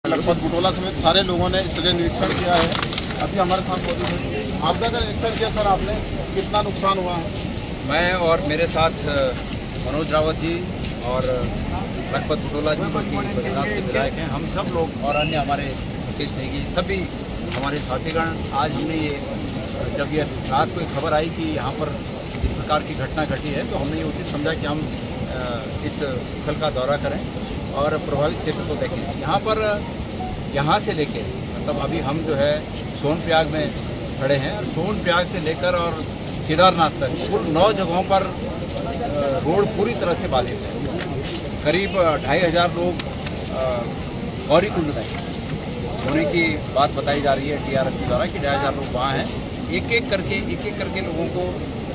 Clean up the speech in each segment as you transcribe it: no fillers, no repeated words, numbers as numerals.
लखपत बुटोला समेत सारे लोगों ने स्थलीय निरीक्षण किया है। अभी हमारे साथ मौजूद है। आपदा का निरीक्षण किया सर आपने, कितना नुकसान हुआ है? मैं और मेरे साथ मनोज रावत जी और लखपत बुटोला जी जो कि बद्रीनाथ से विधायक हैं, हम सब लोग और अन्य हमारे मुकेश नेगी सभी हमारे साथीगण आज हमने ये जब ये रात को एक खबर आई कि यहाँ पर इस प्रकार की घटना घटी है तो हमने ये उचित समझा कि हम इस स्थल का दौरा करें और प्रभावित क्षेत्र को देखें। यहाँ से लेके मतलब अभी हम जो है सोनप्रयाग में खड़े हैं और सोनप्रयाग से लेकर और केदारनाथ तक कुल 9 जगहों पर रोड पूरी तरह से बाधित है। करीब 2500 लोग गौरीकुंड में होने की बात बताई जा रही है टीआरएफ के द्वारा कि 2500 लोग वहाँ हैं। एक एक करके लोगों को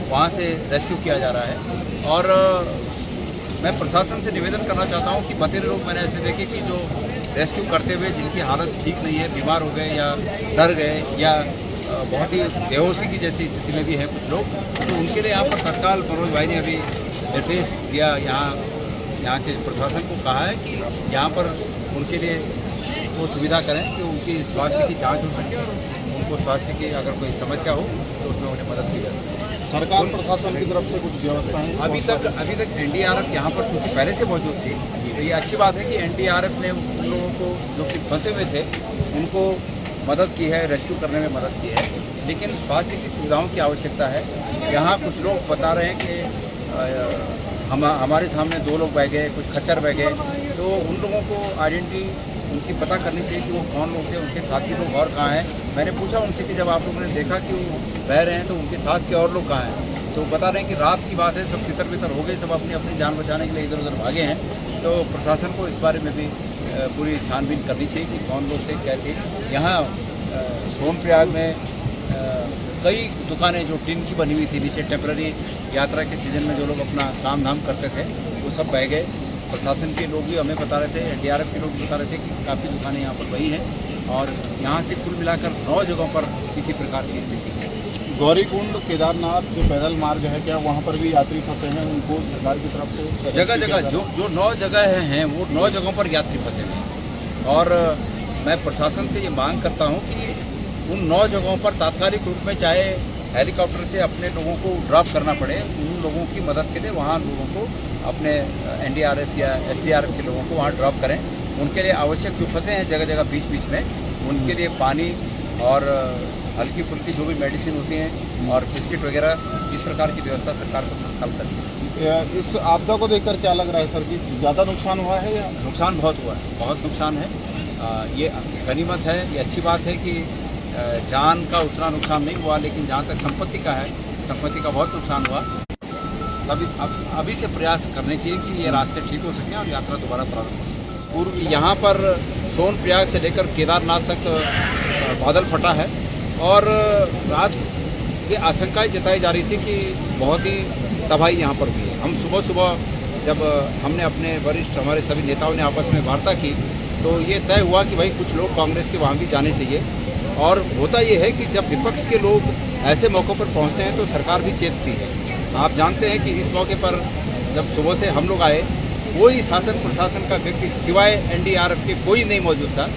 वहाँ से रेस्क्यू किया जा रहा है। और मैं प्रशासन से निवेदन करना चाहता हूँ कि बतेरे लोग मैंने ऐसे देखे कि जो रेस्क्यू करते हुए जिनकी हालत ठीक नहीं है, बीमार हो गए या डर गए या बहुत ही बेहोशी की जैसी स्थिति में भी हैं कुछ लोग, तो उनके लिए यहाँ पर तत्काल मनोज भाई ने अभी निर्देश दिया, यहाँ के प्रशासन को कहा है कि यहाँ पर उनके लिए वो सुविधा करें कि उनकी स्वास्थ्य की जांच हो सके और उनको स्वास्थ्य की अगर कोई समस्या हो तो उसमें उन्हें मदद की जा सके। सरकार प्रशासन की तरफ से कुछ व्यवस्था है? अभी तक एनडीआरएफ यहाँ पर चूँकि पहले से मौजूद थी तो ये अच्छी बात है कि एनडीआरएफ ने उन लोगों को जो कि फंसे हुए थे उनको मदद की है, रेस्क्यू करने में मदद की है। लेकिन स्वास्थ्य की सुविधाओं की आवश्यकता है। यहाँ कुछ लोग बता रहे हैं कि हमारे सामने 2 लोग बह गए, कुछ खच्चर बह गए, तो उन लोगों को आइडेंटिटी उनकी पता करनी चाहिए कि वो कौन लोग थे, उनके साथी लोग और कहाँ हैं। मैंने पूछा उनसे कि जब आप लोगों ने देखा कि वो बह रहे हैं तो उनके साथ के और लोग कहाँ हैं, तो बता रहे हैं कि रात की बात है, सब तितर-बितर हो गए, सब अपनी अपनी जान बचाने के लिए इधर उधर भागे हैं। तो प्रशासन को इस बारे में भी पूरी छानबीन करनी चाहिए कि कौन लोग थे, क्या थे। यहाँ सोनप्रयाग में कई दुकानें जो टिन की बनी हुई थी नीचे टेम्पररी यात्रा के सीजन में जो लोग अपना काम धाम करते थे वो सब बह गए। प्रशासन के लोग भी हमें बता रहे थे, एनडीआरएफ के लोग भी बता रहे थे कि काफ़ी दुकानें यहाँ पर बही हैं और यहाँ से कुल मिलाकर 9 जगहों पर इसी प्रकार की स्थिति है। गौरीकुंड केदारनाथ जो पैदल मार्ग है, क्या वहाँ पर भी यात्री फंसे हैं? उनको सरकार की तरफ से जगह जगह जो 9 जगह हैं वो 9 जगहों पर यात्री फंसे हैं। और मैं प्रशासन से ये मांग करता हूँ कि उन 9 जगहों पर तात्कालिक रूप में चाहे हेलीकॉप्टर से अपने लोगों को ड्रॉप करना पड़े, उन लोगों की मदद के लिए वहाँ लोगों को अपने एनडीआरएफ या एसडीआरएफ के लोगों को वहाँ ड्रॉप करें। उनके लिए आवश्यक जो फंसे हैं जगह जगह बीच बीच में, उनके लिए पानी और हल्की फुल्की जो भी मेडिसिन होती हैं और बिस्किट वगैरह इस प्रकार की व्यवस्था सरकार को तत्काल करनी चाहिए। इस आपदा को देखकर क्या लग रहा है सर कि ज़्यादा नुकसान हुआ है या? नुकसान बहुत हुआ है, बहुत नुकसान है। ये गनीमत है, ये अच्छी बात है कि जान का उतना नुकसान नहीं हुआ, लेकिन जहाँ तक संपत्ति का है, संपत्ति का बहुत नुकसान हुआ। अभी से प्रयास करने चाहिए कि ये रास्ते ठीक हो सकें और यात्रा दोबारा प्रारंभ हो सके। पूर्व यहाँ पर सोनप्रयाग से लेकर केदारनाथ तक बादल फटा है और रात ये आशंकाएं जताई जा रही थी कि बहुत ही तबाही यहाँ पर हुई है। हम सुबह जब हमने अपने वरिष्ठ हमारे सभी नेताओं ने आपस में वार्ता की तो ये तय हुआ कि भाई कुछ लोग कांग्रेस के वहाँ भी जाने चाहिए। और होता ये है कि जब विपक्ष के लोग ऐसे मौक़ों पर पहुँचते हैं तो सरकार भी चेतती है। आप जानते हैं कि इस मौके पर जब सुबह से हम लोग आए, कोई शासन प्रशासन का व्यक्ति सिवाय एनडीआरएफ के कोई नहीं मौजूद था।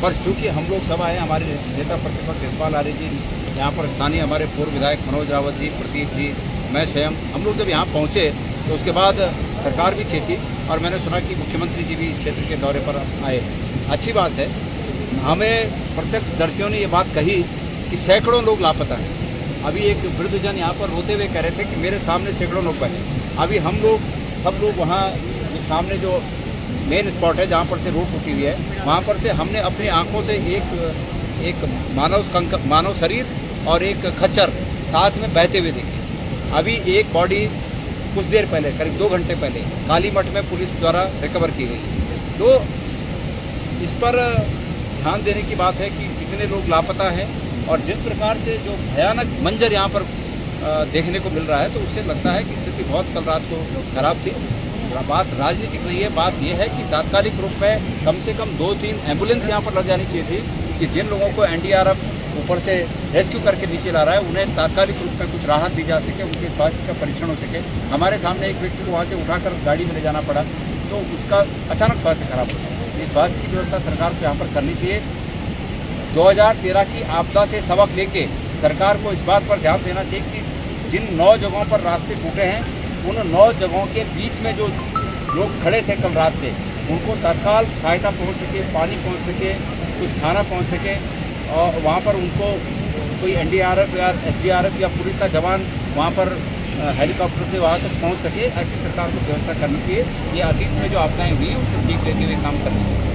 पर चूँकि हम लोग सब आए, हमारे नेता प्रतिपक्ष यशपाल आर्य जी, यहाँ पर स्थानीय हमारे पूर्व विधायक मनोज रावत जी, प्रदीप जी, मैं स्वयं, हम लोग जब यहाँ पहुँचे तो उसके बाद सरकार भी चेती और मैंने सुना कि मुख्यमंत्री जी भी इस क्षेत्र के दौरे पर आए। अच्छी बात है। हमें प्रत्यक्षदर्शियों ने ये बात कही कि सैकड़ों लोग लापता हैं। अभी एक वृद्धजन यहाँ पर रोते हुए कह रहे थे कि मेरे सामने सैकड़ों लोग बने। अभी हम लोग सब लोग वहाँ सामने जो मेन स्पॉट है जहाँ पर से रोड टूटी हुई है, वहाँ पर से हमने अपनी आंखों से एक मानव शरीर और एक खच्चर साथ में बहते हुए देखे। अभी एक बॉडी कुछ देर पहले, करीब 2 घंटे पहले, कालीमठ में पुलिस द्वारा रिकवर की गई। तो इस पर ध्यान देने की बात है कि कितने लोग लापता हैं और जिस प्रकार से जो भयानक मंजर यहाँ पर देखने को मिल रहा है तो उससे लगता है कि स्थिति बहुत कल रात को खराब थी। बात राजनीतिक नहीं है, बात यह है कि तात्कालिक रूप में कम से कम 2-3 एम्बुलेंस यहाँ पर लग जानी चाहिए थी कि जिन लोगों को एनडीआरएफ ऊपर से रेस्क्यू करके नीचे ला रहा है उन्हें तात्कालिक रूप में कुछ राहत दी जा सके, उनके स्वास्थ्य का परीक्षण हो सके। हमारे सामने एक व्यक्ति को वहाँ से उठाकर गाड़ी में ले जाना पड़ा तो उसका अचानक स्वास्थ्य खराब हो गया। ये स्वास्थ्य की व्यवस्था सरकार को यहाँ पर करनी चाहिए। 2013 की आपदा से सबक लेके सरकार को इस बात पर ध्यान देना चाहिए कि जिन 9 जगहों पर रास्ते टूटे हैं, उन 9 जगहों के बीच में जो लोग खड़े थे कल रात से, उनको तत्काल सहायता पहुँच सके, पानी पहुँच सके, कुछ खाना पहुँच सके, और वहाँ पर उनको कोई एनडीआरएफ या एसडीआरएफ या पुलिस का जवान वहाँ पर हेलीकॉप्टर से वहाँ तक पहुँच सके, ऐसी सरकार को व्यवस्था करनी चाहिए। ये अतीत में जो आपदाएं हुई, उससे सीख लेते हुए काम करनी चाहिए।